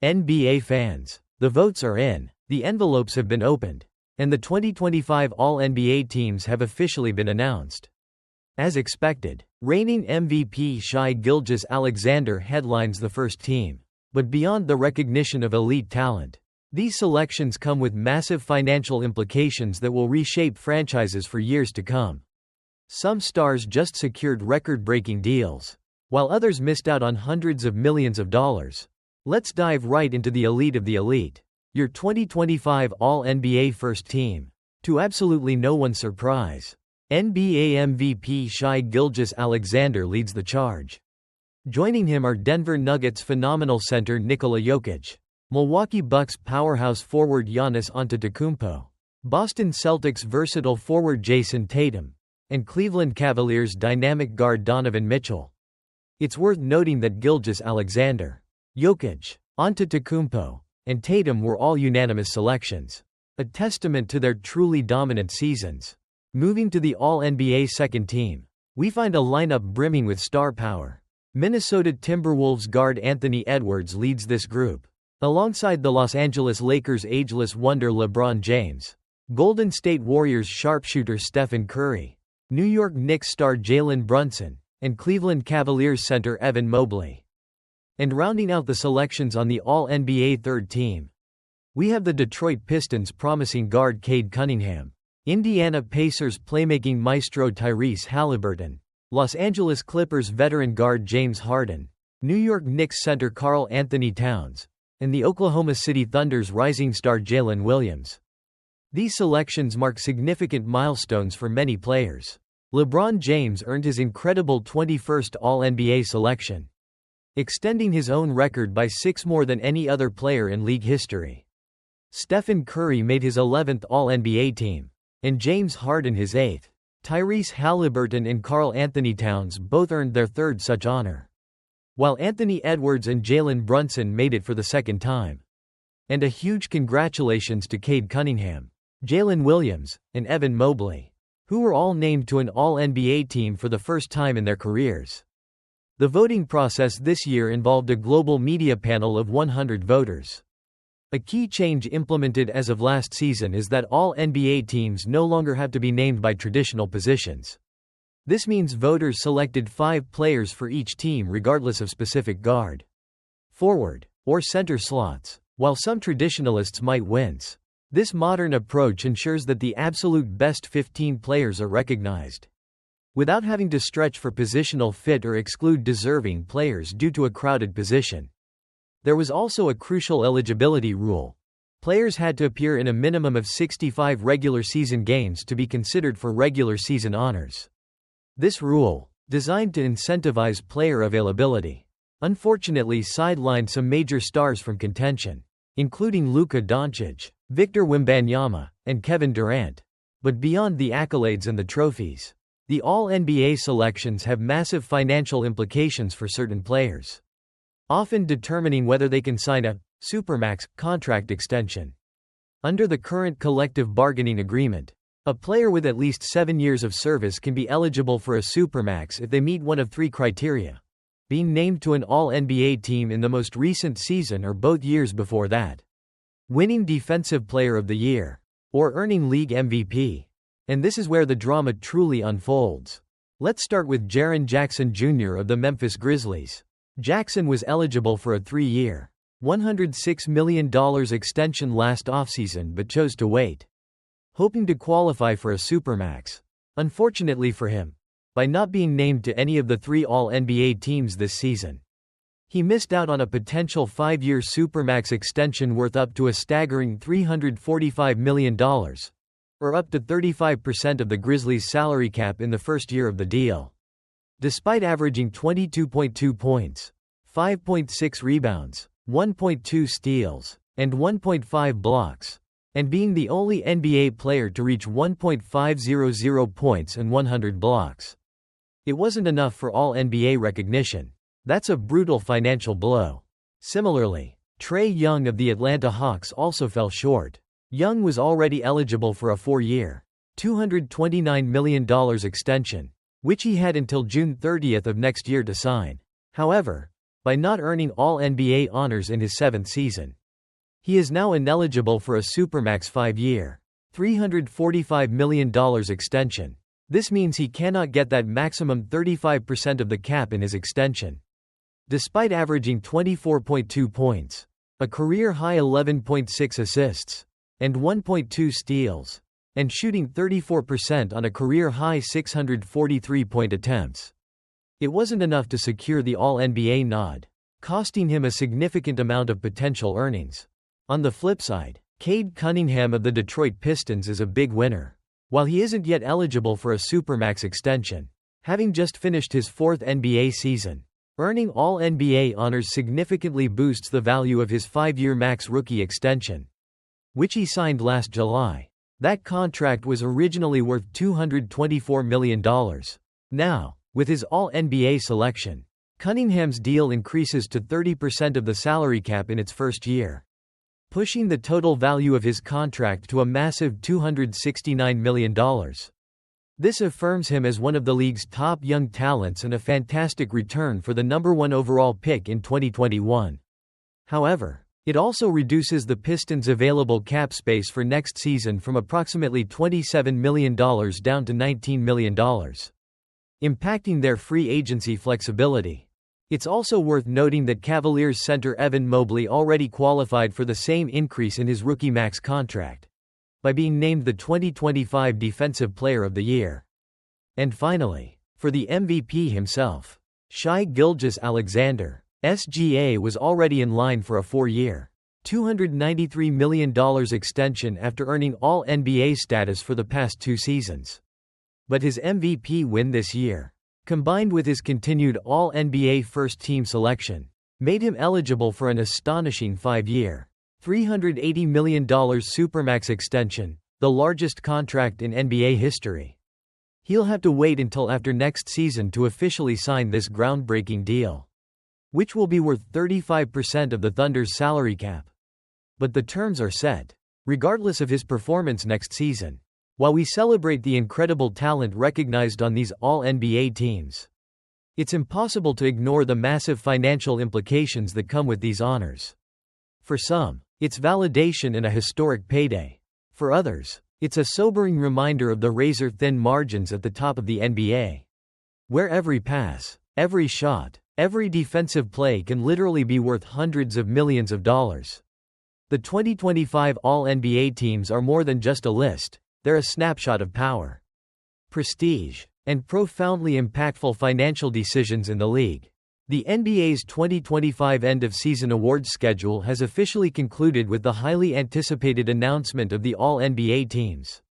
NBA fans, the votes are in, the envelopes have been opened, and the 2025 All-NBA teams have officially been announced. As expected, reigning MVP Shai Gilgeous-Alexander headlines the first team. But beyond the recognition of elite talent, these selections come with massive financial implications that will reshape franchises for years to come. Some stars just secured record-breaking deals, while others missed out on hundreds of millions of dollars. Let's dive right into the elite of the elite, your 2025 All-NBA first team. To absolutely no one's surprise, NBA MVP Shai Gilgeous-Alexander leads the charge. Joining him are Denver Nuggets phenomenal center Nikola Jokić, Milwaukee Bucks powerhouse forward Giannis Antetokounmpo, Boston Celtics versatile forward Jason Tatum, and Cleveland Cavaliers dynamic guard Donovan Mitchell. It's worth noting that Gilgeous-Alexander, Jokić, Antetokounmpo, and Tatum were all unanimous selections, a testament to their truly dominant seasons. Moving to the All-NBA second team, we find a lineup brimming with star power. Minnesota Timberwolves guard Anthony Edwards leads this group, alongside the Los Angeles Lakers' ageless wonder LeBron James, Golden State Warriors sharpshooter Stephen Curry, New York Knicks star Jalen Brunson, and Cleveland Cavaliers center Evan Mobley. And rounding out the selections on the All-NBA third team, we have the Detroit Pistons promising guard Cade Cunningham, Indiana Pacers playmaking maestro Tyrese Halliburton, Los Angeles Clippers veteran guard James Harden, New York Knicks center Karl Anthony Towns, and the Oklahoma City Thunder's rising star Jalen Williams. These selections mark significant milestones for many players. LeBron James earned his incredible 21st All-NBA selection, extending his own record by 6 more than any other player in league history. Stephen Curry made his 11th All-NBA team, and James Harden his 8th. Tyrese Halliburton and Karl Anthony Towns both earned their 3rd such honor, while Anthony Edwards and Jalen Brunson made it for the 2nd time. And a huge congratulations to Cade Cunningham, Jalen Williams, and Evan Mobley, who were all named to an All-NBA team for the first time in their careers. The voting process this year involved a global media panel of 100 voters. A key change implemented as of last season is that all NBA teams no longer have to be named by traditional positions. This means voters selected 5 players for each team regardless of specific guard, forward, or center slots, while some traditionalists might wince. This modern approach ensures that the absolute best 15 players are recognized, without having to stretch for positional fit or exclude deserving players due to a crowded position. There was also a crucial eligibility rule. Players had to appear in a minimum of 65 regular season games to be considered for regular season honors. This rule, designed to incentivize player availability, unfortunately sidelined some major stars from contention, including Luka Doncic, Victor Wembanyama, and Kevin Durant. But beyond the accolades and the trophies, the All-NBA selections have massive financial implications for certain players, often determining whether they can sign a Supermax contract extension. Under the current collective bargaining agreement, a player with at least 7 years of service can be eligible for a Supermax if they meet one of 3 criteria: being named to an All-NBA team in the most recent season or both years before that, winning Defensive Player of the Year, or earning League MVP. And this is where the drama truly unfolds. Let's start with Jaren Jackson Jr. of the Memphis Grizzlies. Jackson was eligible for a 3-year, $106 million extension last offseason but chose to wait, hoping to qualify for a Supermax. Unfortunately for him, by not being named to any of the 3 All-NBA teams this season, he missed out on a potential 5-year Supermax extension worth up to a staggering $345 million, or up to 35% of the Grizzlies' salary cap in the first year of the deal. Despite averaging 22.2 points, 5.6 rebounds, 1.2 steals, and 1.5 blocks, and being the only NBA player to reach 1.500 points and 100 blocks, it wasn't enough for All-NBA recognition. That's a brutal financial blow. Similarly, Trae Young of the Atlanta Hawks also fell short. Young was already eligible for a 4-year, $229 million extension, which he had until June 30 of next year to sign. However, by not earning All-NBA honors in his 7th season. He is now ineligible for a Supermax 5-year, $345 million extension. This means he cannot get that maximum 35% of the cap in his extension. Despite averaging 24.2 points, a career-high 11.6 assists, and 1.2 steals, and shooting 34% on a career-high 643-point attempts, it wasn't enough to secure the All-NBA nod, costing him a significant amount of potential earnings. On the flip side, Cade Cunningham of the Detroit Pistons is a big winner. While he isn't yet eligible for a Supermax extension, having just finished his 4th NBA season, earning All-NBA honors significantly boosts the value of his 5-year max rookie extension, which he signed last July. That contract was originally worth $224 million. Now, with his All-NBA selection, Cunningham's deal increases to 30% of the salary cap in its first year, pushing the total value of his contract to a massive $269 million. This affirms him as one of the league's top young talents and a fantastic return for the number 1 overall pick in 2021. However, it also reduces the Pistons' available cap space for next season from approximately $27 million down to $19 million, impacting their free agency flexibility. It's also worth noting that Cavaliers center Evan Mobley already qualified for the same increase in his rookie max contract, by being named the 2025 Defensive Player of the Year. And finally, for the MVP himself, Shai Gilgeous-Alexander, SGA was already in line for a 4-year, $293 million extension after earning All-NBA status for the past 2 seasons. But his MVP win this year, combined with his continued All-NBA first-team selection, made him eligible for an astonishing 5-year, $380 million Supermax extension, the largest contract in NBA history. He'll have to wait until after next season to officially sign this groundbreaking deal, which will be worth 35% of the Thunder's salary cap. But the terms are set, regardless of his performance next season. While we celebrate the incredible talent recognized on these All-NBA teams, it's impossible to ignore the massive financial implications that come with these honors. For some, it's validation and a historic payday. For others, it's a sobering reminder of the razor-thin margins at the top of the NBA, where every pass, every shot, every defensive play can literally be worth hundreds of millions of dollars. The 2025 All-NBA teams are more than just a list. They're a snapshot of power, prestige, and profoundly impactful financial decisions in the league. The NBA's 2025 end-of-season awards schedule has officially concluded with the highly anticipated announcement of the All-NBA teams.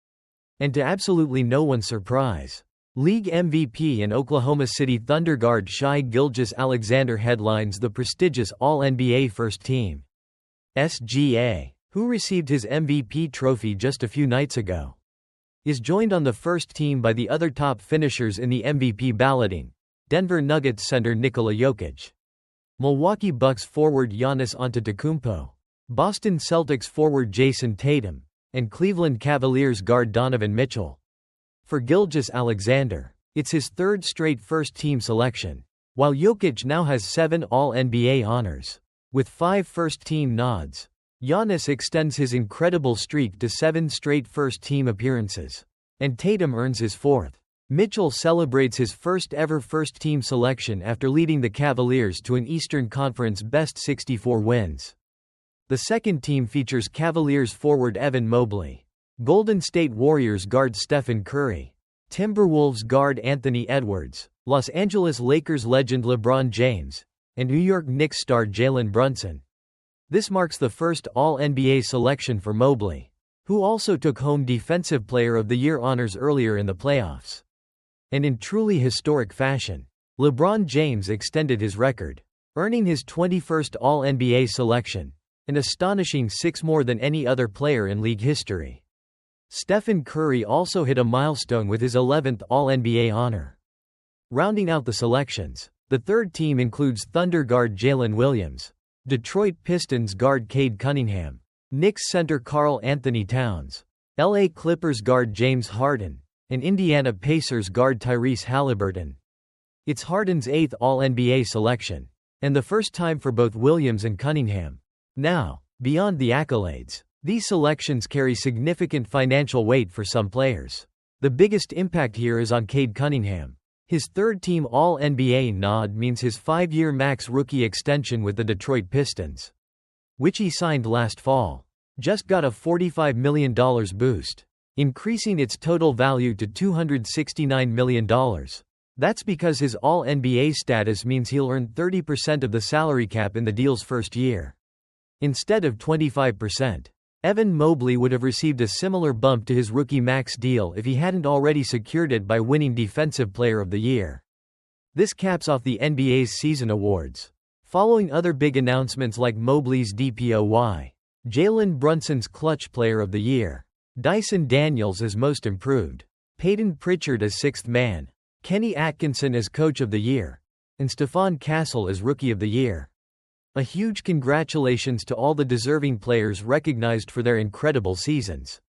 And to absolutely no one's surprise, league MVP and Oklahoma City Thunder guard Shai Gilgeous-Alexander headlines the prestigious All-NBA First Team. SGA, who received his MVP trophy just a few nights ago, is joined on the first team by the other top finishers in the MVP balloting: Denver Nuggets center Nikola Jokić, Milwaukee Bucks forward Giannis Antetokounmpo, Boston Celtics forward Jason Tatum, and Cleveland Cavaliers guard Donovan Mitchell. For Gilgeous-Alexander, it's his 3rd straight first-team selection, while Jokić now has 7 All-NBA honors, with 5 first-team nods. Giannis extends his incredible streak to 7 straight first-team appearances, and Tatum earns his 4th. Mitchell celebrates his first-ever first-team selection after leading the Cavaliers to an Eastern Conference best 64 wins. The second team features Cavaliers forward Evan Mobley, Golden State Warriors guard Stephen Curry, Timberwolves guard Anthony Edwards, Los Angeles Lakers legend LeBron James, and New York Knicks star Jalen Brunson. This marks the first All-NBA selection for Mobley, who also took home Defensive Player of the Year honors earlier in the playoffs. And in truly historic fashion, LeBron James extended his record, earning his 21st All-NBA selection, an astonishing 6 more than any other player in league history. Stephen Curry also hit a milestone with his 11th All-NBA honor. Rounding out the selections, the third team includes Thunder guard Jalen Williams, Detroit Pistons guard Cade Cunningham, Knicks center Karl Anthony Towns, LA Clippers guard James Harden, and Indiana Pacers guard Tyrese Haliburton. It's Harden's 8th All-NBA selection, and the first time for both Williams and Cunningham. Now, beyond the accolades, these selections carry significant financial weight for some players. The biggest impact here is on Cade Cunningham. His third-team All-NBA nod means his 5-year max rookie extension with the Detroit Pistons, which he signed last fall, just got a $45 million boost, increasing its total value to $269 million. That's because his All-NBA status means he'll earn 30% of the salary cap in the deal's first year, instead of 25%. Evan Mobley would have received a similar bump to his rookie max deal if he hadn't already secured it by winning Defensive Player of the Year. This caps off the NBA's season awards, following other big announcements like Mobley's DPOY, Jalen Brunson's Clutch Player of the Year, Dyson Daniels as Most Improved, Peyton Pritchard as Sixth Man, Kenny Atkinson as Coach of the Year, and Stephon Castle as Rookie of the Year. A huge congratulations to all the deserving players recognized for their incredible seasons.